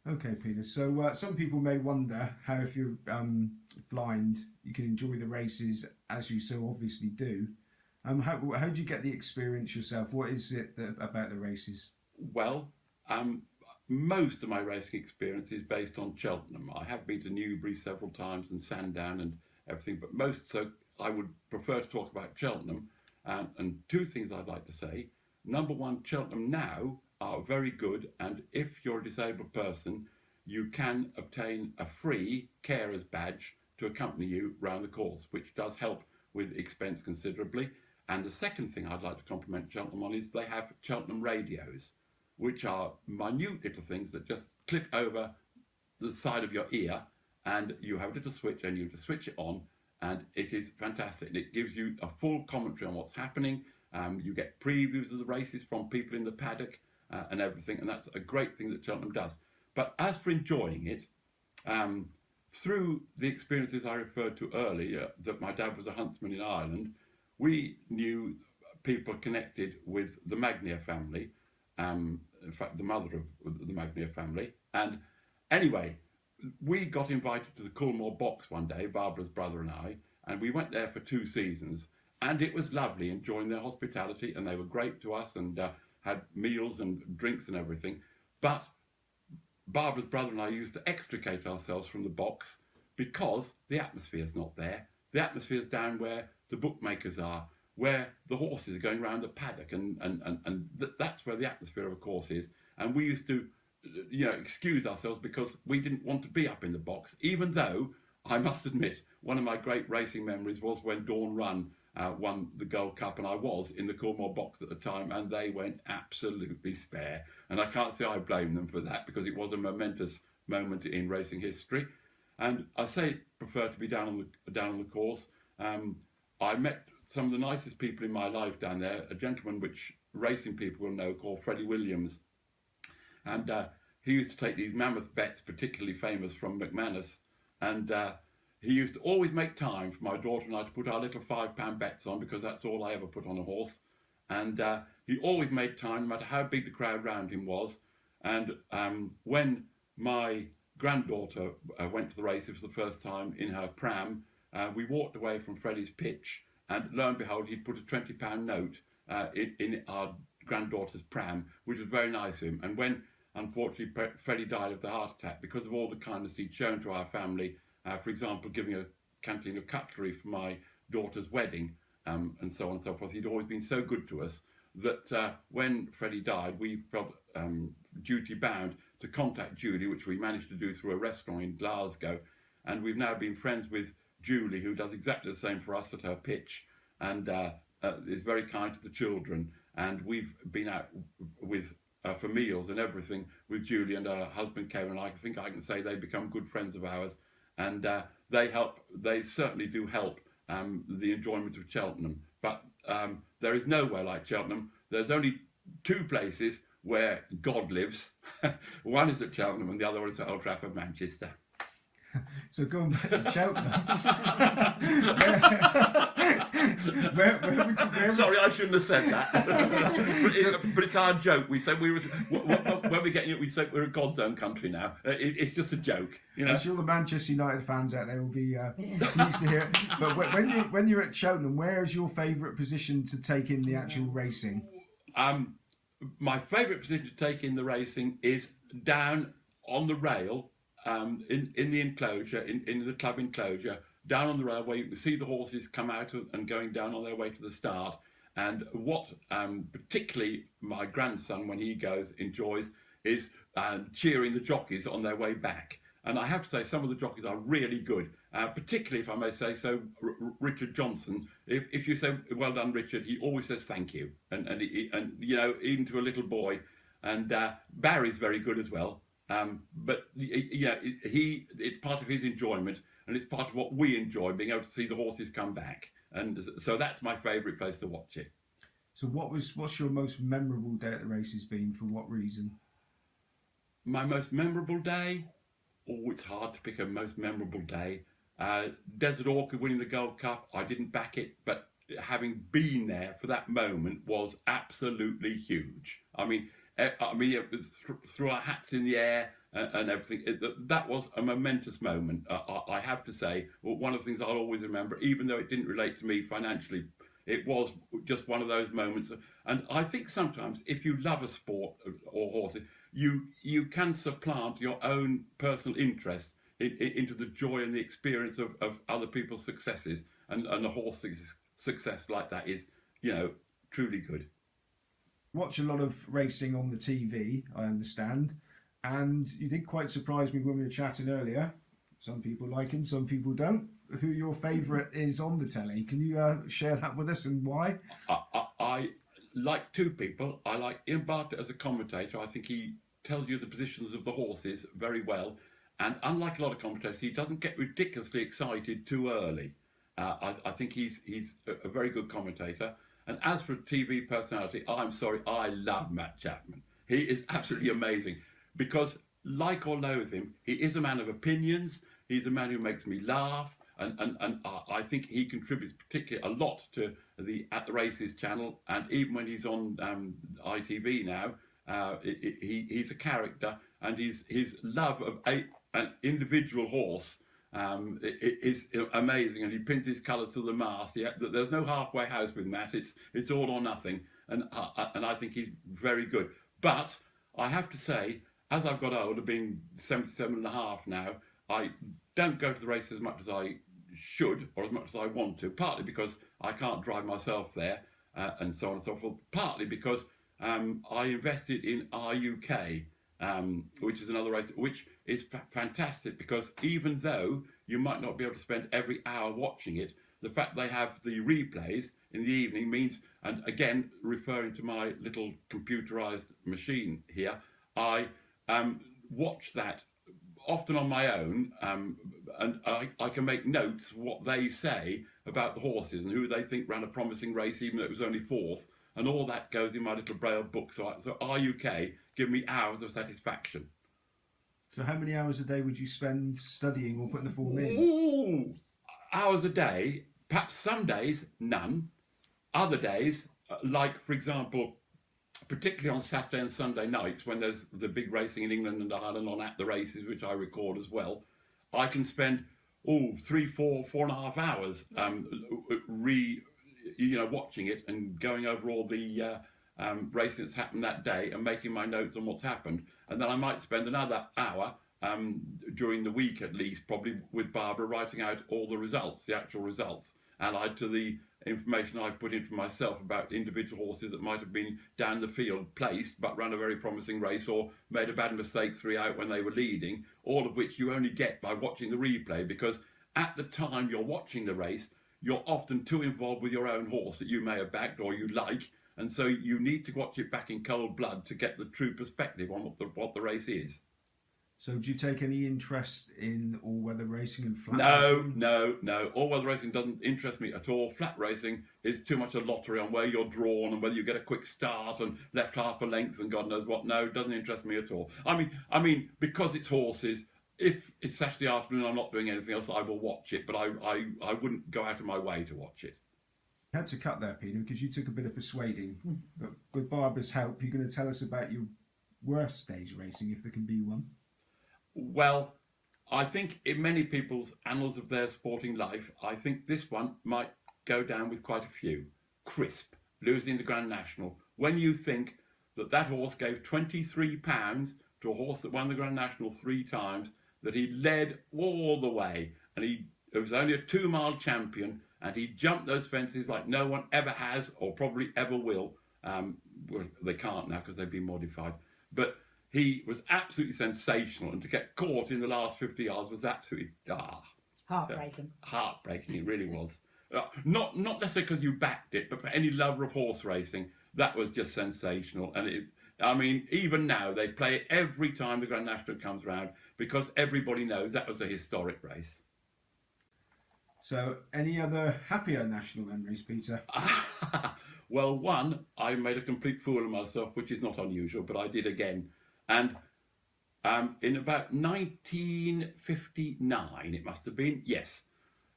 Okay, Peter. So some people may wonder how, if you're blind, you can enjoy the races as you so obviously do. How do you get the experience yourself? What is it about the races? Well, most of my racing experience is based on Cheltenham. I have been to Newbury several times and Sandown and everything, but so I would prefer to talk about Cheltenham. And two things I'd like to say. Number one, Cheltenham now are very good, and if you're a disabled person, you can obtain a free carer's badge to accompany you round the course, which does help with expense considerably. And the second thing I'd like to compliment Cheltenham on is they have Cheltenham radios, which are minute little things that just clip over the side of your ear, and you have a little switch and you just switch it on, and it is fantastic. It gives you a full commentary on what's happening. You get previews of the races from people in the paddock and everything, and that's a great thing that Cheltenham does. But as for enjoying it, through the experiences I referred to earlier, that my dad was a huntsman in Ireland, we knew people connected with the Magnier family, in fact the mother of the Magnier family. And anyway, we got invited to the Coolmore box one day, Barbara's brother and we went there for 2 seasons, and it was lovely enjoying their hospitality, and they were great to us and had meals and drinks and everything. But Barbara's brother and I used to extricate ourselves from the box because the atmosphere's not there. The atmosphere's down where the bookmakers are, where the horses are going around the paddock, and that's where the atmosphere of a course is. And we used to, excuse ourselves because we didn't want to be up in the box, even though I must admit one of my great racing memories was when Dawn Run won the Gold Cup, and I was in the Coolmore box at the time, and they went absolutely spare. And I can't say I blame them for that, because it was a momentous moment in racing history. And I say prefer to be down on the course. I met some of the nicest people in my life down there, a gentleman which racing people will know called Freddie Williams. And he used to take these mammoth bets, particularly famous from McManus. And he used to always make time for my daughter and I to put our little £5 bets on, because that's all I ever put on a horse. And he always made time, no matter how big the crowd round him was. And when my granddaughter went to the races for the first time in her pram, we walked away from Freddie's pitch, and lo and behold, he'd put a £20 note in our granddaughter's pram, which was very nice of him. And when, unfortunately, Freddie died of the heart attack, because of all the kindness he'd shown to our family, for example, giving a canteen of cutlery for my daughter's wedding, and so on and so forth. He'd always been so good to us that when Freddie died, we felt duty bound to contact Julie, which we managed to do through a restaurant in Glasgow. And we've now been friends with Julie, who does exactly the same for us at her pitch, and is very kind to the children. And we've been out with for meals and everything with Julie and her husband Kevin. I think I can say they've become good friends of ours, and they certainly do help the enjoyment of Cheltenham. But there is nowhere like Cheltenham. There's only 2 places where God lives. One is at Cheltenham and the other one is at Old Trafford, Manchester. So going back to Cheltenham, Sorry, I shouldn't have said that. but it's our joke. We said when we're getting it, we said we're a God's own country now. It's just a joke, I'm sure the Manchester United fans out there will be pleased to hear it. But when you're at Cheltenham, where is your favourite position to take in the actual racing? My favourite position to take in the racing is down on the rail. In the enclosure, in the club enclosure, down on the rail, where you can see the horses come out and going down on their way to the start. And what particularly my grandson, when he goes, enjoys is cheering the jockeys on their way back. And I have to say, some of the jockeys are really good, particularly, if I may say so, Richard Johnson. If you say, well done, Richard, he always says thank you. And even to a little boy. And Barry's very good as well. But it's part of his enjoyment, and it's part of what we enjoy, being able to see the horses come back. And so that's my favourite place to watch it. So what's your most memorable day at the races been? For what reason? My most memorable day? Oh, it's hard to pick a most memorable day. Desert Orchid winning the Gold Cup. I didn't back it, but having been there for that moment was absolutely huge. It was threw our hats in the air and everything. That was a momentous moment. I have to say, one of the things I'll always remember, even though it didn't relate to me financially, it was just one of those moments. And I think sometimes if you love a sport or horses, you can supplant your own personal interest into the joy and the experience of other people's successes. And a horse success like that is, truly good. Watch a lot of racing on the TV, I understand, and you did quite surprise me when we were chatting earlier. Some people like him, some people don't. Who your favourite is on the telly? Can you share that with us and why? I like two people. I like Ian Bartlett as a commentator. I think he tells you the positions of the horses very well, and unlike a lot of commentators, he doesn't get ridiculously excited too early. I think he's a very good commentator. And as for TV personality, I'm sorry, I love Matt Chapman. He is absolutely amazing because, like or loathe him, he is a man of opinions. He's a man who makes me laugh, and I think he contributes particularly a lot to the At the Races channel. And even when he's on ITV now, he's a character, and his love of an individual horse is amazing, and he pins his colours to the mast. There's no halfway house with Matt. It's all or nothing, and I think he's very good. But I have to say, as I've got older, being 77 and a half now, I don't go to the races as much as I should or as much as I want to. Partly because I can't drive myself there, and so on and so forth. Partly because I invested in RUK. Which is another race, which is fantastic because even though you might not be able to spend every hour watching it, the fact they have the replays in the evening means, and again, referring to my little computerized machine here, I watch that often on my own, and I can make notes what they say about the horses and who they think ran a promising race, even though it was only fourth. And all that goes in my little braille book. So RUK give me hours of satisfaction. So how many hours a day would you spend studying or putting the form in? Ooh, hours a day. Perhaps some days, none. Other days, like, for example, particularly on Saturday and Sunday nights when there's the big racing in England and Ireland on At the Races, which I record as well, I can spend 3, 4, 4.5 hours watching it and going over all the racing that's happened that day and making my notes on what's happened. And then I might spend another hour during the week at least, probably with Barbara, writing out all the results, the actual results, allied to the information I've put in for myself about individual horses that might have been down the field placed but ran a very promising race or made a bad mistake 3 out when they were leading, all of which you only get by watching the replay, because at the time you're watching the race, you're often too involved with your own horse that you may have backed or you like, and so you need to watch it back in cold blood to get the true perspective on what the race is. So do you take any interest in all-weather racing and flat racing? No. All-weather racing doesn't interest me at all. Flat racing is too much a lottery on where you're drawn and whether you get a quick start and left half a length and God knows what. No, it doesn't interest me at all. I mean, because it's horses, if it's Saturday afternoon, I'm not doing anything else, I will watch it, but I wouldn't go out of my way to watch it. You had to cut there, Peter, because you took a bit of persuading. But with Barbara's help, you're going to tell us about your worst stage racing, if there can be one. Well, I think in many people's annals of their sporting life, I think this one might go down with quite a few. Crisp, losing the Grand National. When you think that horse gave £23 to a horse that won the Grand National 3 times, that he led all the way, and it was only a 2-mile champion, and he jumped those fences like no one ever has or probably ever will. Well, they can't now because they've been modified. But he was absolutely sensational, and to get caught in the last 50 yards was absolutely heartbreaking. Heartbreaking, it really was. Not necessarily because you backed it, but for any lover of horse racing, that was just sensational. And even now they play it every time the Grand National comes around because everybody knows that was a historic race. So, any other happier national memories, Peter? Well, one, I made a complete fool of myself, which is not unusual, but I did again. And in about 1959, it must have been, yes,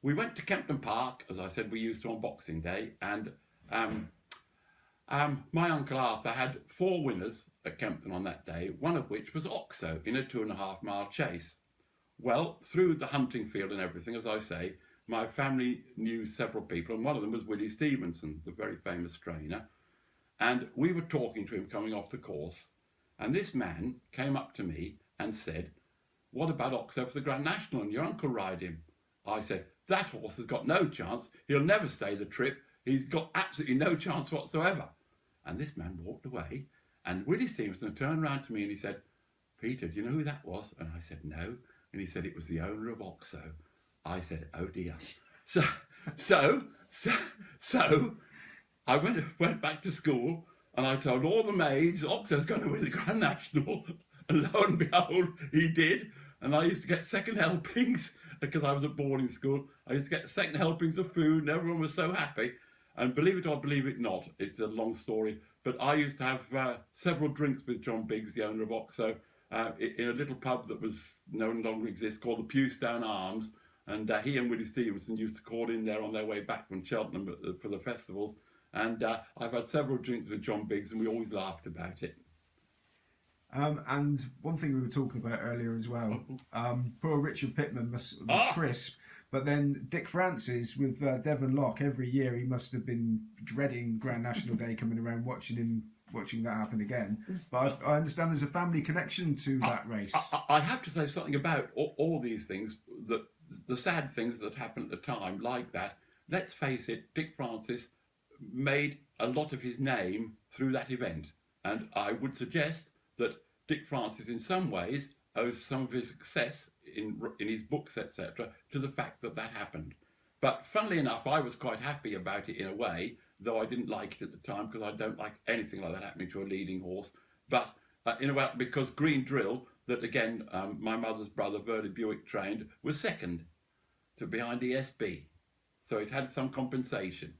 we went to Kempton Park, as I said we used to on Boxing Day, and my Uncle Arthur had 4 winners at Kempton on that day, one of which was Oxo in a 2.5 mile chase. Well, through the hunting field and everything, as I say, my family knew several people, and one of them was Willie Stevenson, the very famous trainer. And we were talking to him coming off the course, and this man came up to me and said, "What about Oxo for the Grand National and your uncle ride him?" I said, "That horse has got no chance. He'll never stay the trip. He's got absolutely no chance whatsoever." And this man walked away, and Willie Stevenson turned around to me and he said, "Peter, do you know who that was?" And I said, "No." And he said, "It was the owner of Oxo." I said, "Oh dear." So I went back to school and I told all the maids, "Oxo's going to win the Grand National." And lo and behold, he did. And I used to get second helpings because I was at boarding school. I used to get second helpings of food and everyone was so happy. And believe it or believe it not, it's a long story, but I used to have several drinks with John Biggs, the owner of Oxo, in a little pub that was no longer exists called the Pewstown Arms. And he and Willie Stevenson used to call in there on their way back from Cheltenham for the festivals. And I've had several drinks with John Biggs and we always laughed about it. And one thing we were talking about earlier as well, poor Richard Pittman was crisp, but then Dick Francis with Devon Lock, every year he must have been dreading Grand National Day coming around, watching that happen again. But I understand there's a family connection to that race. I have to say something about all these things, the sad things that happened at the time, like that. Let's face it, Dick Francis made a lot of his name through that event, and I would suggest that Dick Francis in some ways owes some of his success in his books, etc., to the fact that happened. But funnily enough, I was quite happy about it in a way, though I didn't like it at the time because I don't like anything like that happening to a leading horse. But in a way, because Green Drill, that again my mother's brother Verdi Buick trained, was second to behind ESB, so it had some compensation.